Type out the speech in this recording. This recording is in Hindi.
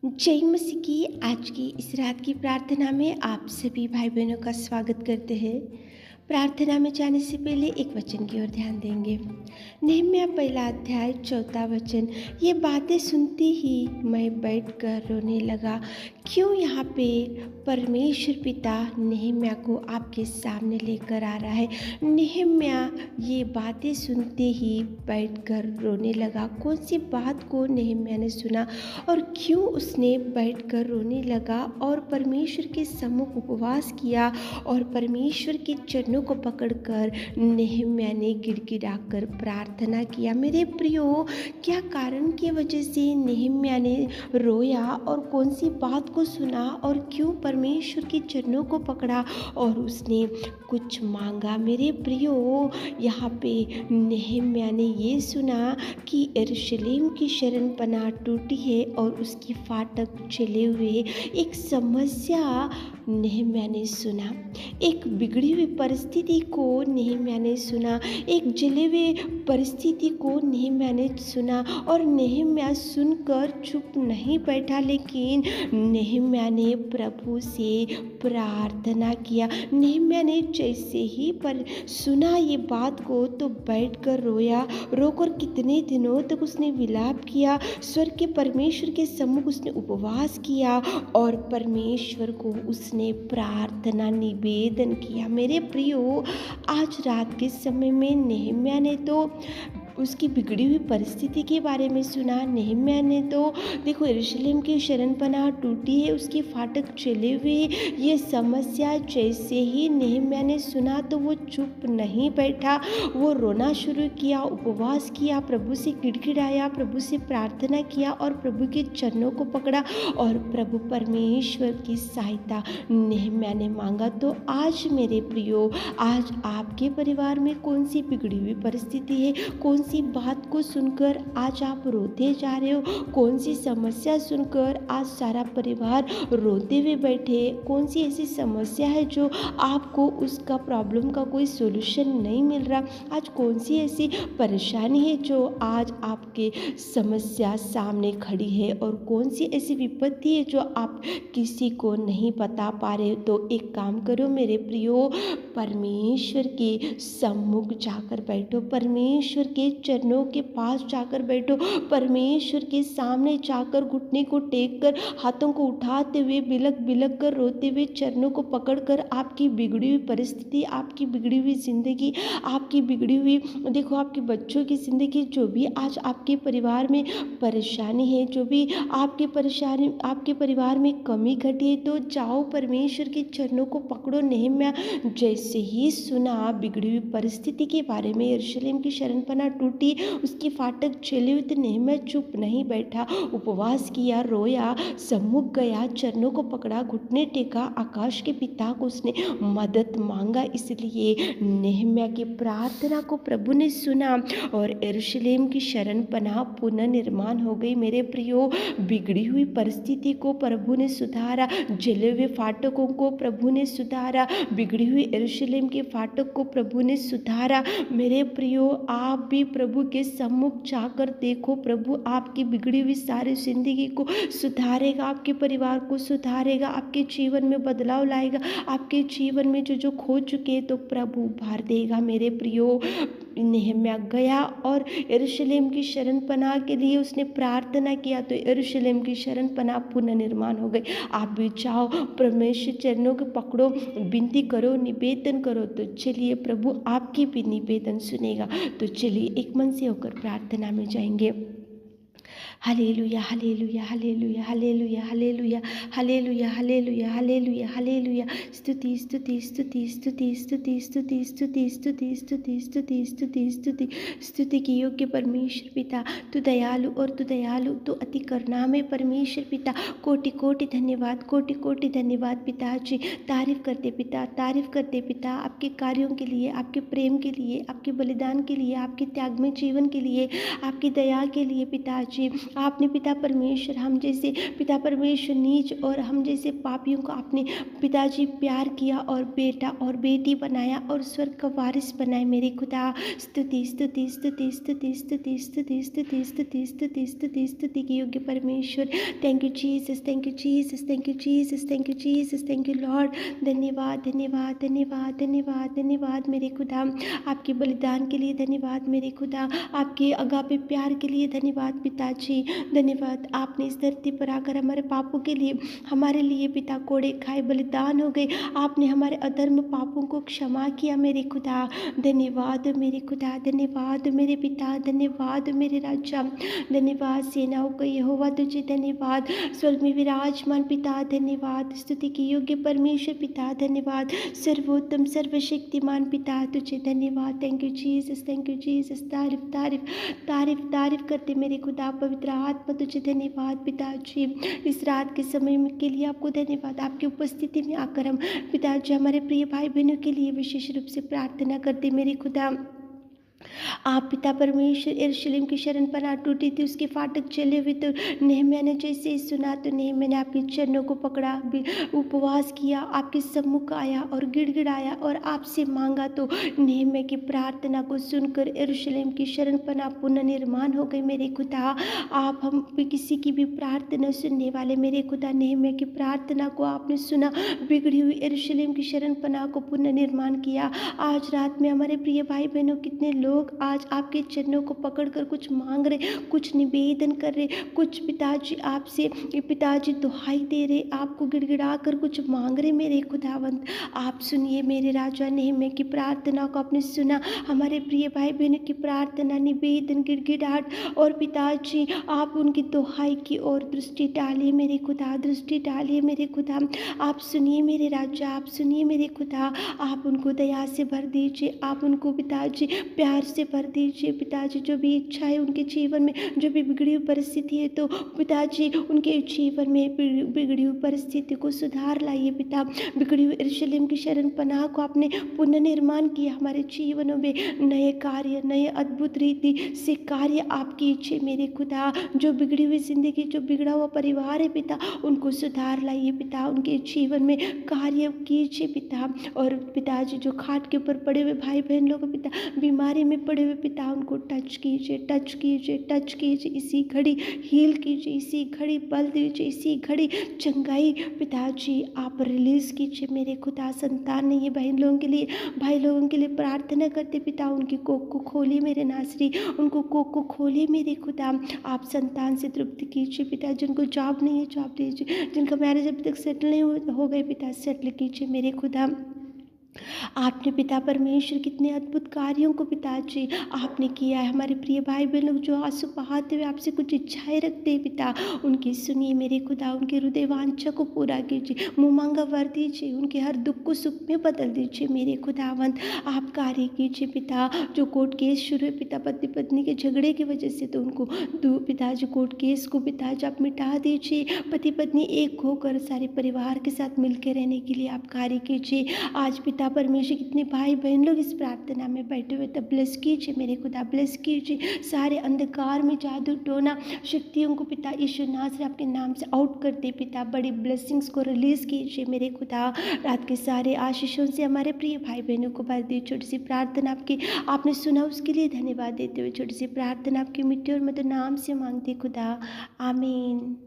जय मसीह की आज की इस रात की प्रार्थना में आप सभी भाई बहनों का स्वागत करते हैं। प्रार्थना में जाने से पहले एक वचन की ओर ध्यान देंगे। नहम्याह पहला अध्याय 4 वचन। ये बातें सुनते ही मैं बैठकर रोने लगा। क्यों यहाँ पे परमेश्वर पिता नहम्याह को आपके सामने लेकर आ रहा है। नहम्याह ये बातें सुनते ही बैठकर रोने लगा। कौन सी बात को नहम्याह ने सुना और क्यों उसने बैठकर रोने लगा और परमेश्वर के सम्मुख उपवास किया और परमेश्वर के चरणों को पकड़कर नहम्याह ने गिड़गिड़ाकर प्रार्थना किया। मेरे प्रियो, क्या कारण की वजह से नहम्याह ने रोया और कौन सी बात को सुना और क्यों परमेश्वर के चरणों को पकड़ा और उसने कुछ मांगा। मेरे प्रियो, यहाँ पे नहम्याह ने ये सुना कि यरूशलेम की शरणपनाह टूटी है और उसकी फाटक चले हुए। एक समस्या नहम्याह ने सुना, एक बिगड़ी हुई परिस्थिति को नहम्याह ने सुना, एक जले हुए परिस्थिति को नहम्याह ने सुना और नहम्याह सुनकर चुप नहीं बैठा, लेकिन नहम्याह ने प्रभु से प्रार्थना किया। नहम्याह ने जैसे ही पर सुना ये बात को तो बैठकर रोया। रोकर कितने दिनों तक उसने विलाप किया, स्वर्ग के परमेश्वर के सम्मुख उसने उपवास किया और परमेश्वर को उसने प्रार्थना निवेदन किया। मेरे प्रियो, आज रात के समय में नहम्याह ने तो उसकी बिगड़ी हुई परिस्थिति के बारे में सुना। नहम्याह ने तो देखो, यरूशलेम की शरणपनाह टूटी है, उसके फाटक चले हुए। ये समस्या जैसे ही नहम्याह ने सुना तो वो चुप नहीं बैठा, वो रोना शुरू किया, उपवास किया, प्रभु से गिड़गिड़ाया, प्रभु से प्रार्थना किया और प्रभु के चरणों को पकड़ा और प्रभु परमेश्वर की सहायता नहम्याह ने मांगा। तो आज मेरे प्रियो, आज आपके परिवार में कौन सी बिगड़ी हुई परिस्थिति है, कौन सी बात को सुनकर आज आप रोते जा रहे हो, कौन सी समस्या सुनकर आज सारा परिवार रोते हुए बैठे, कौन सी ऐसी समस्या है जो आपको उसका प्रॉब्लम का कोई सोल्यूशन नहीं मिल रहा, आज कौन सी ऐसी परेशानी है जो आज आपके समस्या सामने खड़ी है और कौन सी ऐसी विपत्ति है जो आप किसी को नहीं बता पा रहे। तो एक काम करो मेरे प्रियो, परमेश्वर के सम्मुख जाकर बैठो, परमेश्वर के चरणों के पास जाकर बैठो, परमेश्वर के सामने जाकर घुटने को टेक कर, हाथों को उठाते हुए, बिलक बिलक कर रोते हुए, चरणों को पकड़कर आपकी बिगड़ी हुई परिस्थिति, आपकी बिगड़ी हुई जिंदगी, आपकी बिगड़ी हुई देखो आपके बच्चों की जिंदगी, जो भी आज आपके परिवार में परेशानी है, जो भी आपके परेशानी आपके परिवार में कमी घटी है, तो जाओ परमेश्वर के चरणों को पकड़ो। नहम्याह जैसे ही सुना बिगड़ी हुई परिस्थिति के बारे में, यरूशलेम की शरणपनाह टूटी, उसकी फाटक चले हुए, तो नहम्याह चुप नहीं बैठा, उपवास किया, रोया, सम्मुख गया, चरणों को पकड़ा, घुटने टेका, आकाश के पिता को उसने मदद मांगा। इसलिए नहम्याह की प्रार्थना को प्रभु ने सुना और यरूशलेम की शरणपनाह पुनर्निर्माण हो गई। मेरे प्रियो, बिगड़ी हुई परिस्थिति को प्रभु ने सुधारा, जले हुए फाटकों को प्रभु ने सुधारा, बिगड़ी हुई यरूशलेम के फाटक को प्रभु ने सुधारा। मेरे प्रियो, आप भी प्रभु के सम्मुख जाकर देखो, प्रभु आपकी बिगड़ी हुई सारी जिंदगी को सुधारेगा, आपके परिवार को सुधारेगा, आपके जीवन में बदलाव लाएगा, आपके जीवन में जो खो चुके तो प्रभु भर देगा। मेरे प्रियो, नहम्याह गया और यरूशलेम की शरणपनाह के लिए उसने प्रार्थना किया, तो यरूशलेम की शरणपनाह पुनर्निर्माण हो गई। आप भी जाओ, परमेश्वर चरणों को पकड़ो, विनती करो, निवेदन करो, तो चलिए प्रभु आपकी भी निवेदन सुनेगा। तो चलिए एक मन से होकर प्रार्थना में जाएंगे। Hallelujah hallelujah hallelujah hallelujah hallelujah hallelujah hallelujah hallelujah hallelujah. स्तुति स्तुति स्तुति स्तुति स्तुति स्तुति स्तुति स्तुति स्तुति स्तुति स्तुति स्तुति स्तुति की योग्य परमेश्वर पिता, तू दयालु और तू दयालु, तू अति करुणामय परमेश्वर पिता। कोटि कोटि धन्यवाद, कोटि कोटि धन्यवाद पिताजी। तारीफ करते पिता, तारीफ करते पिता, आपके कार्यों के लिए, आपके प्रेम के लिए, आपके बलिदान के लिए, आपके त्यागमय जीवन के लिए, आपकी दया के लिए पिताजी। आपने पिता परमेश्वर हम जैसे पिता परमेश्वर नीच और हम जैसे पापियों को आपने पिताजी प्यार किया और बेटा और बेटी बनाया और स्वर्ग का वारिस बनाए मेरे खुदा। स्तुति स्तुति स्तुति स्तुति स्तुति स्तुति स्तुति स्तुति स्तुति स्तुति स्तुति के योग्य परमेश्वर। Thank you Jesus, thank you Jesus, thank you Jesus, thank you Jesus, thank you Lord. धन्यवाद धन्यवाद धन्यवाद धन्यवाद धन्यवाद मेरे खुदा, आपके बलिदान के लिए धन्यवाद मेरे खुदा, आपके अगापे प्यार के लिए धन्यवाद पिताजी। धन्यवाद, आपने इस धरती पर आकर हमारे पापों के लिए हमारे लिए पिता कोड़े खाए बलिदान हो गए, आपने हमारे अधर्म पापों को क्षमा किया मेरे खुदा। धन्यवाद मेरे खुदा, धन्यवाद मेरे पिता, धन्यवाद मेरे राजा, धन्यवाद सेनाओं का यहोवा तुझे धन्यवाद। स्वर्ग में विराजमान पिता धन्यवाद, स्तुति की योग्य परमेश्वर पिता धन्यवाद, सर्वोत्तम सर्वशक्तिमान पिता तुझे धन्यवाद। Thank you Jesus, thank you Jesus. तारीफ तारीफ तारीफ तारीफ करते मेरे खुदा, पवित्र आत्मा तुझे धन्यवाद पिताजी। इस रात के समय के लिए आपको धन्यवाद, आपकी उपस्थिति में आकर हम पिताजी हमारे प्रिय भाई बहनों के लिए विशेष रूप से प्रार्थना करते मेरे खुदा। आप पिता परमेश्वर यरूशलेम की शरण पनाह टूटी थी, उसके फाटक चले हुए, तो नेहम्याह ने जैसे ही सुना तो नेहम्याह ने आपके चरणों को पकड़ा, उपवास किया, आपके सम्मुख आया और गिड़गिड़ाया और आपसे मांगा, तो नेहम्याह की प्रार्थना को सुनकर यरूशलेम की शरण पनाह पुनर्निर्माण हो गई मेरे खुदा। आप हम किसी की भी प्रार्थना सुनने वाले मेरे खुदा, नेहम्याह की प्रार्थना को आपने सुना, बिगड़ी हुई यरूशलेम की शरण पनाह को पुनर्निर्माण किया। आज रात में हमारे प्रिय भाई बहनों कितने लोग आज आपके चरणों को पकड़कर कुछ मांग रहे, कुछ निवेदन कर रहे, कुछ पिताजी आपसे पिताजी दुहाई दे रहे, आपको गिड़गिड़ा कर कुछ मांग रहे मेरे खुदावंत। आप सुनिए मेरे राजा, नेहम्याह की प्रार्थना को आपने सुना, हमारे प्रिय भाई बहनों की प्रार्थना, निवेदन, गिड़गिड़ाहट, और पिताजी आप उनकी दुहाई की ओर दृष्टि डालिए मेरे खुदा, दृष्टि डालिए मेरे खुदा। आप सुनिए मेरे राजा, आप सुनिए मेरे खुदा, आप उनको दया से भर दीजिए, आप उनको पिताजी प्यार से भर दीजिए पिताजी। जो भी इच्छा है उनके जीवन में, जो भी बिगड़ी हुई परिस्थिति है, तो पिताजी उनके जीवन में बिगड़ी हुई परिस्थिति को सुधार लाइए पिता। बिगड़ी हुई यरूशलेम की शरण पनाह को आपने पुनर्निर्माण किया, हमारे जीवनों में नए कार्य, नए अद्भुत रीति से कार्य आप कीजिए मेरे खुदा। जो बिगड़ी हुई जिंदगी, जो बिगड़ा हुआ परिवार है पिता, उनको सुधार लाइए पिता, उनके जीवन में कार्य कीजिए पिता। और पिताजी जो खाट के ऊपर पड़े हुए भाई बहन लोग पिता, बीमारी में पड़े हुए पिता, उनको टच कीजिए, टच कीजिए, टच कीजिए, इसी घड़ी हील कीजिए, इसी घड़ी बल दीजिए, इसी घड़ी चंगाई पिताजी आप रिलीज कीजिए मेरे खुदा। संतान नहीं है बहन लोगों के लिए, भाई लोगों के लिए प्रार्थना करते पिता, उनकी कोख को खोलिए मेरे नासरी, उनको कोख को खोलिए मेरे खुदा। आप संतान से तृप्ति कीजिए पिता, जिनको जॉब नहीं है जॉब दीजिए, जिनका मैरिज अभी तक सेटल नहीं हो गए पिता, सेटल कीजिए मेरे खुदा। आपने पिता परमेश्वर कितने अद्भुत कार्यों को पिताजी आपने किया है। हमारे प्रिय भाई बहन लोग जो आंसू बहाते हुए आपसे कुछ इच्छाएं रखते हैं पिता, उनकी सुनिए मेरे खुदा, उनके हृदय वांछा को पूरा कीजिए, मुँह मांगा वर दीजिए, उनके हर दुख को सुख में बदल दीजिए मेरे खुदावंत। आप कार्य कीजिए पिता। जो कोर्ट केस शुरू है पिता, पति पत्नी के झगड़े की वजह से, तो उनको पिताजी कोर्ट केस को पिताजी आप मिटा दीजिए, पति पत्नी एक होकर सारे परिवार के साथ मिलकर रहने के लिए आप कार्य कीजिए। आज पिता परमेश्वर कितने भाई बहन लोग इस प्रार्थना में बैठे हुए, तब ब्लेस कीजिए मेरे खुदा, ब्लेस कीजिए। सारे अंधकार में जादू टोना शक्तियों को पिता यीशु नासरी आपके नाम से आउट करते पिता, बड़ी ब्लेसिंग्स को रिलीज कीजिए मेरे खुदा। रात के सारे आशीषों से हमारे प्रिय भाई बहनों को भर दी। छोटी सी प्रार्थना आपने सुना, उसके लिए धन्यवाद देते हुए छोटी सी प्रार्थना आपके मिट्टी और मधुर नाम से मांगते खुदा, आमीन।